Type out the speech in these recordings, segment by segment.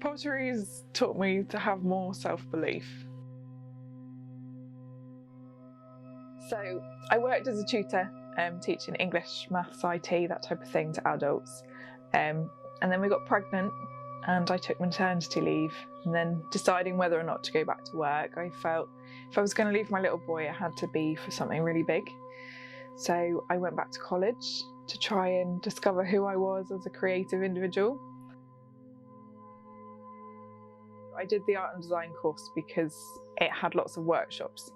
Pottery's taught me to have more self-belief. So I worked as a tutor, teaching English, maths, IT, that type of thing to adults. And then we got pregnant and I took maternity leave, and then deciding whether or not to go back to work, I felt if I was going to leave my little boy, it had to be for something really big. So I went back to college to try and discover who I was as a creative individual. I did the art and design course because it had lots of workshops.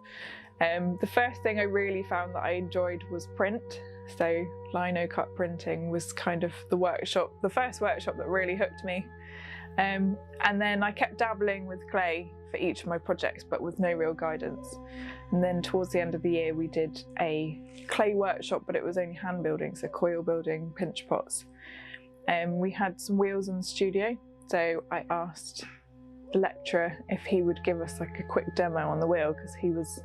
The first thing I really found that I enjoyed was print. So lino cut printing was kind of the first workshop that really hooked me. And then I kept dabbling with clay for each of my projects, but with no real guidance. And then towards the end of the year, we did a clay workshop, but it was only hand building, so coil building, pinch pots. We had some wheels in the studio, so I asked the lecturer if he would give us like a quick demo on the wheel, because he was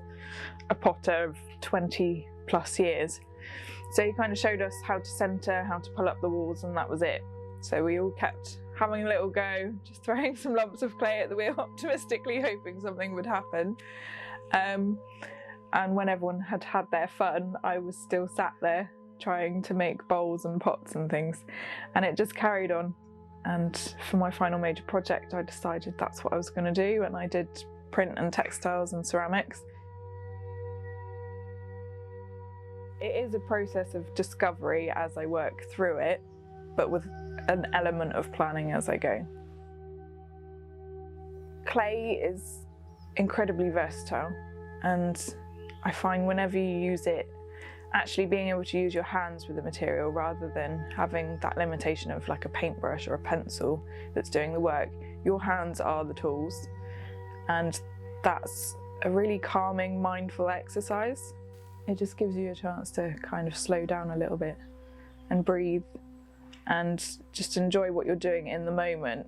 a potter of 20 plus years. So he kind of showed us how to centre, how to pull up the walls, and that was it. So we all kept having a little go, just throwing some lumps of clay at the wheel, optimistically hoping something would happen. And when everyone had had their fun, I was still sat there trying to make bowls and pots and things, and it just carried on. And for my final major project, I decided that's what I was going to do, and I did print and textiles and ceramics. It is a process of discovery as I work through it, but with an element of planning as I go. Clay is incredibly versatile, and I find whenever you use it, actually being able to use your hands with the material rather than having that limitation of like a paintbrush or a pencil that's doing the work. Your hands are the tools, and that's a really calming, mindful exercise. It just gives you a chance to kind of slow down a little bit and breathe and just enjoy what you're doing in the moment.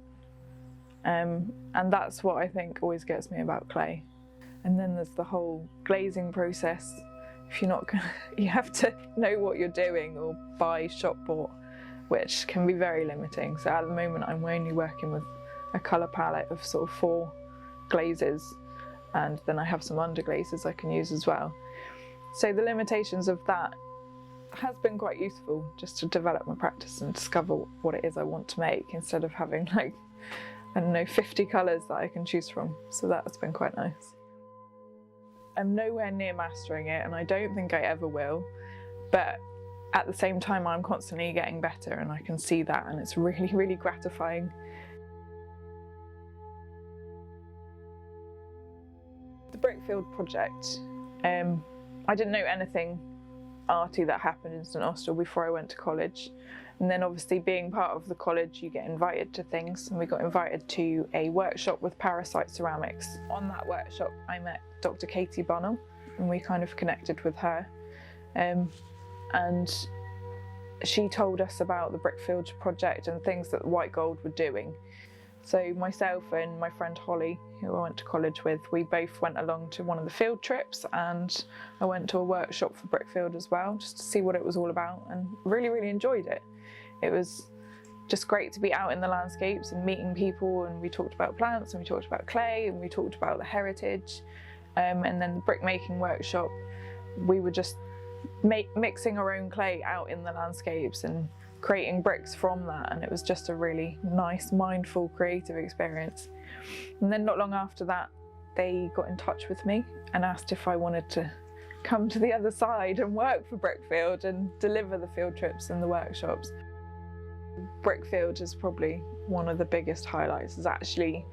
And that's what I think always gets me about clay. And then there's the whole glazing process. If you're not gonna, you have to know what you're doing or buy shop bought, which can be very limiting. So at the moment I'm only working with a colour palette of sort of 4 glazes, and then I have some underglazes I can use as well. So the limitations of that has been quite useful, just to develop my practice and discover what it is I want to make, instead of having like, I don't know, 50 colours that I can choose from. So that's been quite nice. I'm nowhere near mastering it, and I don't think I ever will, but at the same time I'm constantly getting better, and I can see that, and it's really, really gratifying. The Brickfield project, I didn't know anything arty that happened in St Austell before I went to college, and then obviously being part of the college you get invited to things, and we got invited to a workshop with Parasite Ceramics. On that workshop I met Dr. Katie Bunnell, and we kind of connected with her, and she told us about the Brickfield project and things that White Gold were doing. So myself and my friend Holly, who I went to college with, we both went along to one of the field trips, and I went to a workshop for Brickfield as well, just to see what it was all about, and really, really enjoyed it. It was just great to be out in the landscapes and meeting people, and we talked about plants, and we talked about clay, and we talked about the heritage. And then the brick making workshop, we were just mixing our own clay out in the landscapes and creating bricks from that, and it was just a really nice, mindful, creative experience. And then not long after that, they got in touch with me and asked if I wanted to come to the other side and work for Brickfield and deliver the field trips and the workshops. Brickfield is probably one of the biggest highlights, is actually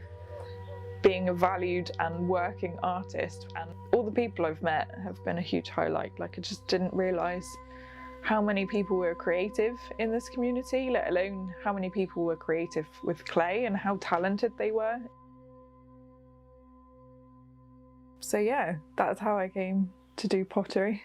being a valued and working artist, and all the people I've met have been a huge highlight. Like, I just didn't realise how many people were creative in this community, let alone how many people were creative with clay and how talented they were. So yeah, that's how I came to do pottery.